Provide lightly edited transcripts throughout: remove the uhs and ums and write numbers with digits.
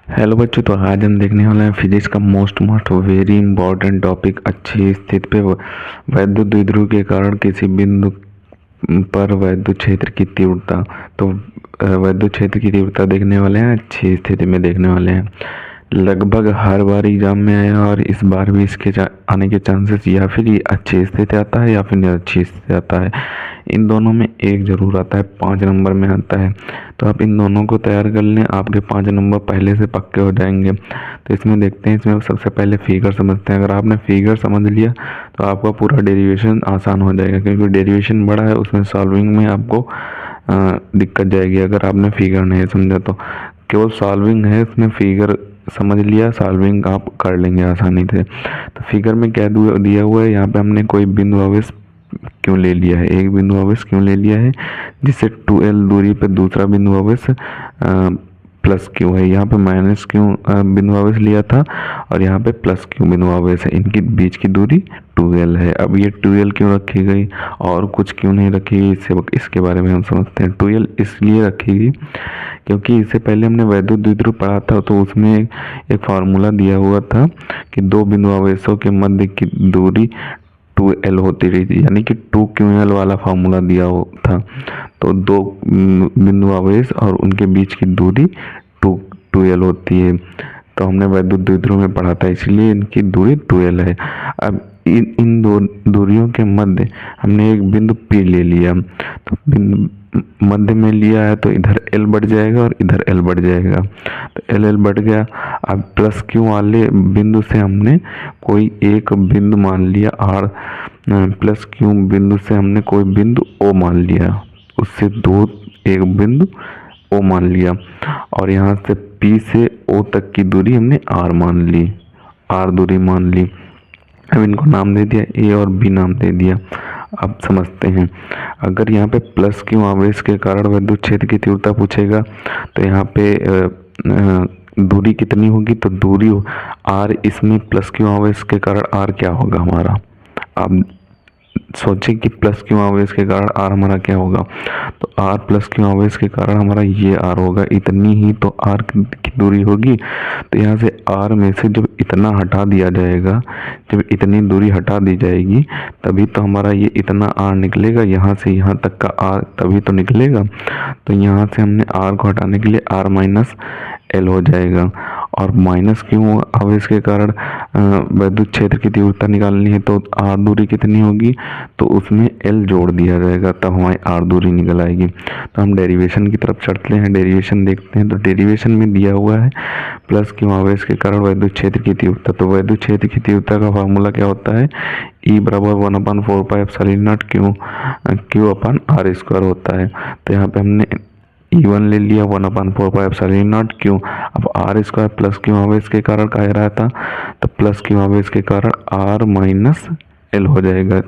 Hello बच्चों, तो आज हम देखने वाले हैं फिजिक्स का मोस्ट वेरी इंपॉर्टेंट टॉपिक। अच्छी स्थिति पे वैद्युत द्विध्रुव के कारण किसी बिंदु पर वैद्युत क्षेत्र की तीव्रता। तो वैद्युत क्षेत्र की तीव्रता देखने वाले हैं, अच्छी स्थिति में देखने वाले हैं। लगभग हर बार एग्जाम में आया और इस बार भी इसके आने के चांसेस या फिर ये अच्छी स्थिति आता है या फिर अच्छी स्थिति आता है। इन दोनों में एक जरूर आता है, 5 नंबर में आता है। तो आप इन दोनों को तैयार कर लें, आपके 5 नंबर पहले से पक्के हो जाएंगे। तो इसमें देखते हैं, इसमें सबसे पहले फिगर समझते हैं। अगर आपने फिगर समझ लिया तो आपका पूरा डेरिवेशन आसान हो जाएगा, क्योंकि डेरिवेशन बड़ा है, उसमें सॉल्विंग में आपको दिक्कत जाएगी अगर आपने फिगर नहीं समझा। तो केवल सॉल्विंग है, इसमें फिगर समझ लिया, सॉल्विंग आप कर लेंगे आसानी से। तो फिगर में क्या दिया हुआ है, यहाँ पे हमने कोई बिंदु आवेश क्यों ले लिया है, एक बिंदु आवेश क्यों ले लिया है, जिससे 2l दूरी पे दूसरा बिंदु आवेश प्लस क्यू है। यहाँ पे माइनस क्यू बिंदु आवेश लिया था और यहाँ पे प्लस क्यू बिंदु आवेश है। इनकी बीच की दूरी 2l है। अब ये 2l क्यों रखी गई और कुछ क्यों नहीं रखी गई, इसके बारे में हम समझते हैं। 2l इसलिए रखी गई क्योंकि इससे पहले हमने वैद्युत द्विध्रुव पढ़ा था, तो उसमें एक फार्मूला दिया हुआ था कि दो बिंदु आवेशों के मध्य की दूरी 2l होती रही थी, यानी कि 2ql वाला फार्मूला दिया हो था। तो दो बिंदु आवेश और उनके बीच की दूरी 2l होती है। तो हमने वैद्युत द्विध्रुव में पढ़ा था, इसलिए इनकी दूरी 2l है। अब इन दो दूरियों के मध्य हमने एक बिंदु P ले लिया। तो बिंदु मध्य में लिया है तो इधर L बढ़ जाएगा और इधर L बढ़ जाएगा, तो L बढ़ गया। अब प्लस क्यू वाले बिंदु से हमने कोई एक बिंदु मान लिया R, प्लस क्यू बिंदु से हमने कोई बिंदु O मान लिया, उससे एक बिंदु O मान लिया, और यहाँ से P से O तक की दूरी हमने R मान ली, R दूरी मान ली। अब इनको नाम दे दिया, A और B नाम दे दिया। अब समझते हैं, अगर यहाँ पे प्लस क्यू आवेश के कारण विद्युत क्षेत्र की तीव्रता पूछेगा तो यहाँ पे दूरी कितनी होगी, तो दूरी R, इसमें प्लस क्यू आवेश के कारण R क्या होगा हमारा। अब सोचे कि प्लस क्यू आवेश के कारण R हमारा क्या होगा, तो R प्लस क्यू आवेश के कारण हमारा ये R होगा, इतनी ही तो R की दूरी होगी। तो यहाँ से R में से जब इतना हटा दिया जाएगा, जब इतनी दूरी हटा दी जाएगी तभी तो हमारा ये इतना R निकलेगा, यहाँ से यहाँ तक का R तभी तो निकलेगा। तो यहाँ से हमने R को हटाने के लिए R माइनस L हो जाएगा, और माइनस क्यू आवेश के कारण विद्युत क्षेत्र की तीव्रता निकालनी है तो R दूरी कितनी होगी, तो उसमें L जोड़ दिया जाएगा, तब हमारी R दूरी निकल आएगी। तो हम डेरिवेशन की तरफ चलते हैं, डेरिवेशन देखते हैं। तो डेरिवेशन में दिया हुआ है प्लस क्यू आवेश के कारण विद्युत क्षेत्र की तीव्रता। तो विद्युत क्षेत्र की तीव्रता का फार्मूला क्या होता है, E बराबर 1/4πε0 Q/r² होता है। तो यहाँ पे हमने E1 ले लिया 1/4πε0 Q। अब R² प्लस क्यू आवेश के कारण कह रहा था, तो प्लस क्यू आवेश के कारण R माइनस L हो जाएगा।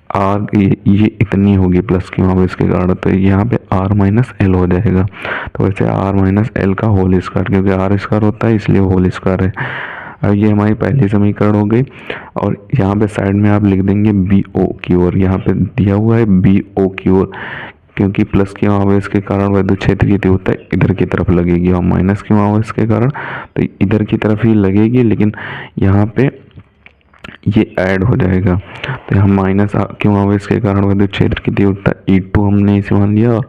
R ये इतनी होगी प्लस क्यू आवेश के कारण, तो यहाँ पे R माइनस L हो जाएगा। तो वैसे R माइनस L का होल स्क्वायर, क्योंकि R² होता है इसलिए होल स्क्वायर है। अब ये हमारी पहली समीकरण हो गई, और यहाँ पे साइड में आप लिख देंगे BO की ओर। यहाँ पे दिया हुआ है BO की ओर, क्योंकि प्लस क्यू आवेश के कारण विद्युत क्षेत्र की तीव्रता इधर की तरफ लगेगी, और माइनस क्यू आवेश के कारण तो इधर की तरफ ही लगेगी, लेकिन यहाँ पे ये ऐड हो जाएगा। तो यहाँ माइनस क्यू आवेश के कारण विद्युत क्षेत्र की तीव्रता E2 हमने इसे मान लिया, और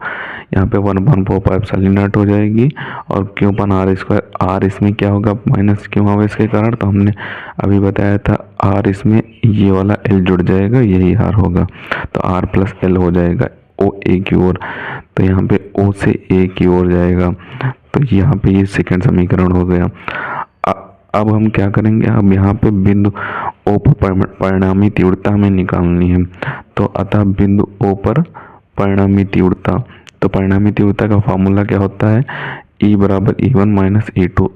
यहाँ पे 1/4πε0 हो जाएगी, और Q/r²। R इसमें क्या होगा, माइनस क्यू आवेश के कारण, तो हमने अभी बताया था R इसमें ये वाला L जुड़ जाएगा, यही R होगा, तो R प्लस L हो जाएगा O A की ओर। तो यहाँ पे O से A की ओर जाएगा, तो यहाँ पे ये सेकंड समीकरण हो गया। अब हम क्या करेंगे, अब यहाँ पे बिंदु O पर परिणामी तीव्रता हमें निकालनी है। तो अतः बिंदु O पर परिणामी तीव्रता, तो परिणामी तीव्रता का फार्मूला क्या होता है, E बराबर E1 minus E2।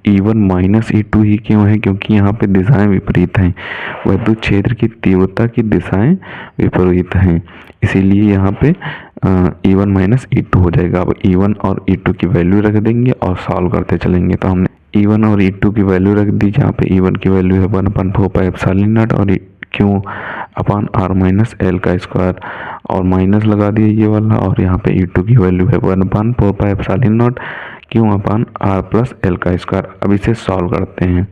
E1 minus E2 ही क्यों है, क्योंकि यहाँ पे दिशाएं विपरीत हैं, विद्युत क्षेत्र की तीव्रता की दिशाएं विपरीत हैं, इसीलिए यहाँ पे E1 माइनस E2 हो जाएगा। अब E1 और E2 की वैल्यू रख देंगे और सॉल्व करते चलेंगे। तो हमने E1 और E2 की वैल्यू रख दी, जहाँ पे E1 की वैल्यू है 1/4πε0 और Q/r माइनस L का स्क्वायर, और माइनस लगा दिया ये वाला, और यहाँ पे E2 की वैल्यू है 1/4πε0 Q upon R plus L का स्क्वायर। अब इसे सॉल्व करते हैं।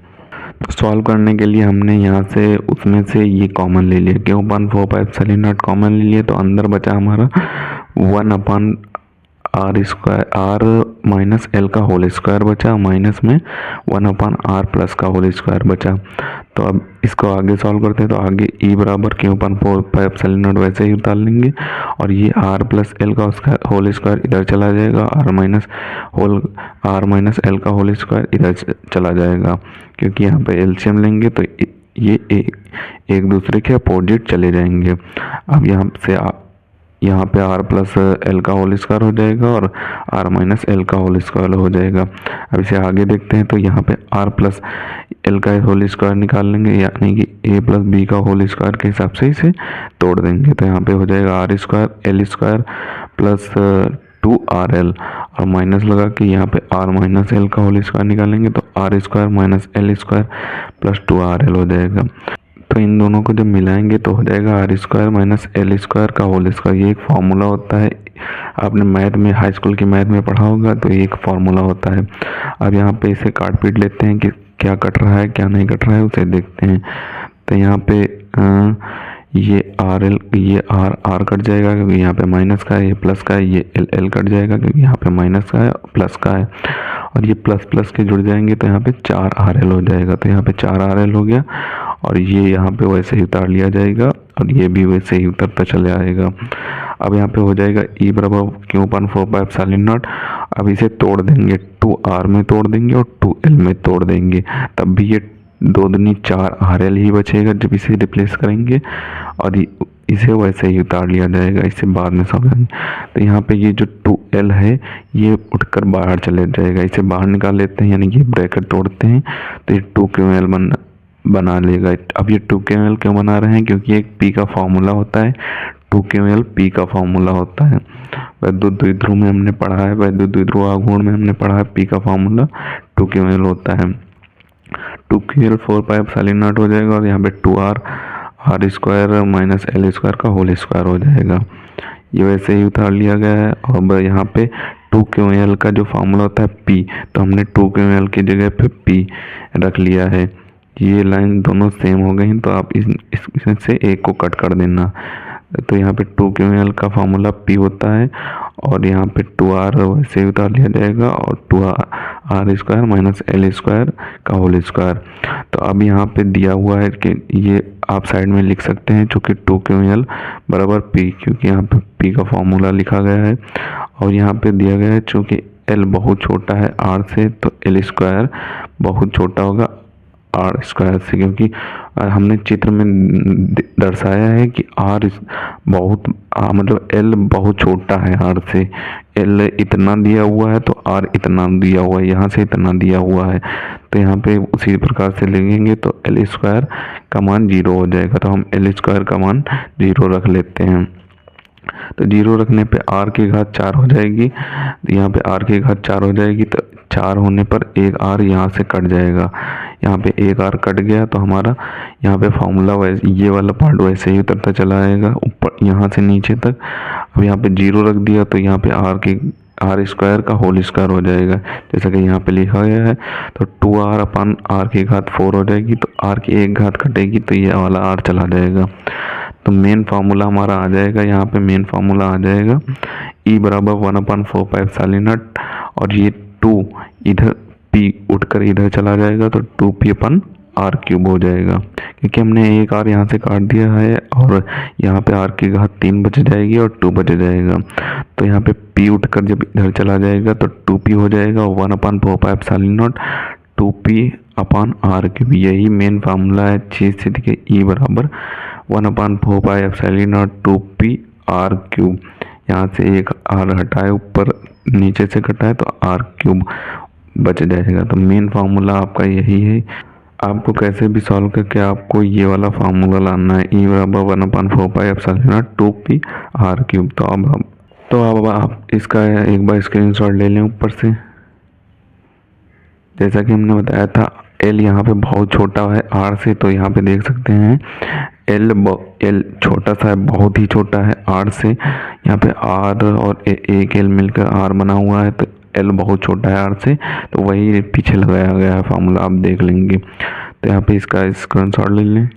तो सॉल्व करने के लिए हमने यहाँ से उसमें से ये कॉमन ले लिया, क्यू अपान 4πε0 कॉमन ले लिए, तो अंदर बचा हमारा 1 upon R square, R minus L का होल स्क्वायर बचा, माइनस में 1 अपान आर प्लस का होल स्क्वायर बचा। तो अब इसको आगे सॉल्व करते हैं, तो आगे ई बराबर क्यू अपान 4πε0 वैसे ही उतार लेंगे, और ये आर प्लस एल का उसका होल स्क्वायर इधर चला जाएगा, आर माइनस एल का होल स्क्वायर इधर चला जाएगा, क्योंकि यहाँ पे एलसीएम लेंगे तो ये एक दूसरे के अपोजिट चले जाएंगे। अब यहाँ पे आर प्लस एल का होल स्क्वायर हो जाएगा और आर माइनस एल का होल स्क्वायर हो जाएगा। अब इसे आगे देखते हैं, तो यहाँ पे आर प्लस एल का होल स्क्वायर निकाल लेंगे, यानी कि ए प्लस बी का होल स्क्वायर के हिसाब से इसे तोड़ देंगे। तो यहाँ पे हो जाएगा R square L square plus 2RL, और माइनस लगा के यहाँ पे आर माइनस एल का होल स्क्वायर निकालेंगे, तो R square minus L square plus 2RL हो जाएगा। तो इन दोनों को जब मिलाएंगे तो हो जाएगा R square minus L square का होल स्क्वायर। ये एक फार्मूला होता है, आपने मैथ में, हाई स्कूल की मैथ में पढ़ा होगा, तो ये एक फार्मूला होता है। अब यहाँ पे इसे काट पीट लेते हैं कि क्या कट रहा है क्या नहीं कट रहा है, उसे देखते हैं। तो यहाँ पे ये ये आर कट जाएगा क्योंकि यहाँ पे माइनस का है, ये प्लस का है, ये एल कट जाएगा क्योंकि यहाँ पे माइनस का है प्लस का है, और ये प्लस प्लस के जुड़ जाएंगे तो यहाँ पे 4RL हो जाएगा। तो यहाँ पे 4RL हो गया, और ये यहाँ पे वैसे ही उतार लिया जाएगा, और ये भी वैसे ही उतरता चले आएगा। अब यहाँ पे हो जाएगा ई बराबर क्यू अपान 4πε0। अब इसे तोड़ देंगे, 2R में तोड़ देंगे और 2L में तोड़ देंगे, तब भी ये 2 दूनी 4RL ही बचेगा जब इसे रिप्लेस करेंगे, और इसे वैसे ही उतार लिया जाएगा, इसे बाद में समझेंगे। तो यहाँ पे ये जो 2L है ये उठकर बाहर चले जाएगा, इसे बाहर निकाल लेते हैं, यानी कि ब्रैकेट तोड़ते हैं तो ये 2QL बना लेगा। अब ये 2QL क्यों बना रहे हैं, क्योंकि एक P का फार्मूला होता है, 2QL P का फार्मूला होता है। वैद्युत द्विध्रुव में हमने पढ़ा है, वैद्युत द्विध्रुव आघूर्ण में हमने पढ़ा है, P का फार्मूला 2QL होता है। 2QL 4πε0 हो जाएगा, और यहाँ पे 2R R square minus L square का होल स्क्वायर हो जाएगा। ये वैसे ही उतार लिया गया है। अब यहाँ पे 2QL का जो फार्मूला होता है P, तो हमने 2QL की जगह पे P रख लिया है। ये लाइन दोनों सेम हो गई, तो आप इसमें से एक को कट कर देना। तो यहाँ पे 2QL का फार्मूला P होता है, और यहाँ पे 2R वैसे ही उतार लिया जाएगा, और 2R square minus L square का होल स्क्वायर। तो अब यहाँ पे दिया हुआ है कि ये आप साइड में लिख सकते हैं, चूँकि 2QL बराबर P, क्योंकि यहाँ पे P का फार्मूला लिखा गया है, और यहाँ पे दिया गया है चूँकि L बहुत छोटा है R से, तो एल स्क्वायर बहुत छोटा होगा आर स्क्वायर से, क्योंकि हमने चित्र में दर्शाया है कि आर बहुत मतलब एल बहुत छोटा है आर से। एल इतना दिया हुआ है तो आर इतना दिया हुआ है, यहाँ से इतना दिया हुआ है, तो यहाँ पे उसी प्रकार से लिखेंगे तो एल स्क्वायर का मान 0 हो जाएगा। तो हम एल स्क्वायर का मान 0 रख लेते हैं। तो 0 रखने पे r की घात 4 हो जाएगी, यहाँ पे r की घात 4 हो जाएगी, तो 4 होने पर एक r यहाँ से कट जाएगा, यहाँ पे एक r कट गया, तो हमारा यहाँ पे फार्मूला वैसे ये वाला पार्ट वैसे ही उतरता चला आएगा ऊपर यहाँ से नीचे तक। अब यहाँ पे 0 रख दिया तो यहाँ पे आर स्क्वायर का होल स्क्वायर हो जाएगा, जैसा कि यहाँ पे लिखा गया है। तो 2r अपान r की घात 4 हो जाएगी, तो r की एक घात कटेगी तो ये वाला r चला जाएगा। तो मेन फार्मूला हमारा आ जाएगा, यहाँ पे मेन फार्मूला आ जाएगा E बराबर 1/4πε0, और ये 2 इधर P उठकर इधर चला जाएगा, तो 2P/r³ हो जाएगा, क्योंकि हमने एक r यहाँ से काट दिया है, और यहाँ पे r की घात 3 बच जाएगी और 2 बच जाएगा। तो यहाँ पे P उठकर जब इधर चला जाएगा तो 2P हो जाएगा, 1/4πε0 2P/r³। यही मेन फार्मूला है चीज स्थिति के E बराबर 1/4πε0 2P/r³। यहाँ से एक r हटाए, ऊपर नीचे से घटाए तो r³ बच जाएगा। तो मेन फार्मूला आपका यही है। आपको कैसे भी सॉल्व करके आपको ये वाला फार्मूला लाना है, E बराबर 1/4πε0 2P/r³। तो अब आप इसका एक बार स्क्रीनशॉट ले लें ऊपर से। जैसा कि हमने बताया था L यहाँ पे बहुत छोटा है R से, तो यहाँ पे देख सकते हैं L छोटा सा है, बहुत ही छोटा है R से। यहाँ पे R और एक L मिलकर R बना हुआ है, तो एल बहुत छोटा है आर से, तो वही पीछे लगाया गया है फार्मूला, आप देख लेंगे। तो यहाँ पे इसका स्क्रीनशॉट ले लें।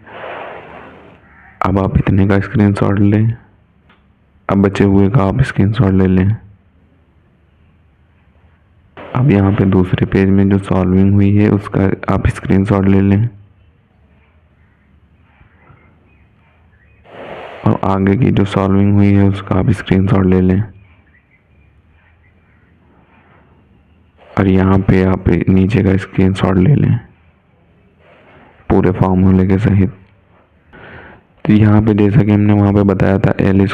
अब आप इतने का स्क्रीनशॉट लें, अब बचे हुए का आप स्क्रीनशॉट ले लें। अब यहाँ पे दूसरे पेज में जो सॉल्विंग हुई है उसका आप स्क्रीनशॉट ले लें, और आगे की जो सॉल्विंग हुई है उसका आप स्क्रीनशॉट ले लें। और यहाँ पे आप नीचे का स्क्रीनशॉट ले लें पूरे फार्मूले के सहित। तो यहाँ पे जैसा कि हमने वहाँ पे बताया था एल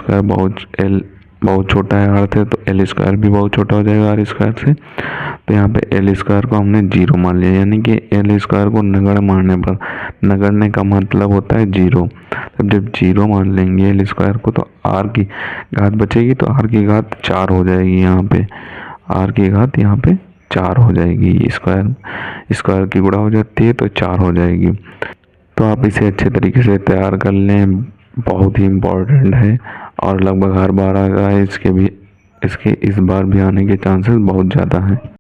बहुत छोटा है आर से, तो एल स्क्वायर भी बहुत छोटा हो जाएगा आर स्क्वायर से। तो यहाँ पे एल स्क्वायर को हमने जीरो मान लिया, यानी कि एल स्क्वायर को नगण्य मानने पर, नगण्य का मतलब होता है जीरो, तब जब जीरो मान लेंगे एल स्क्वायर को तो आर की घात बचेगी, तो आर की घात 4 हो जाएगी। यहाँ पे आर की घात यहाँ पे 4 हो जाएगी, स्क्वायर की गुणा हो जाती है तो 4 हो जाएगी। तो आप इसे अच्छे तरीके से तैयार कर लें, बहुत ही इम्पोर्टेंट है और लगभग हर बार आएगा, इसके इस बार भी आने के चांसेस बहुत ज़्यादा हैं।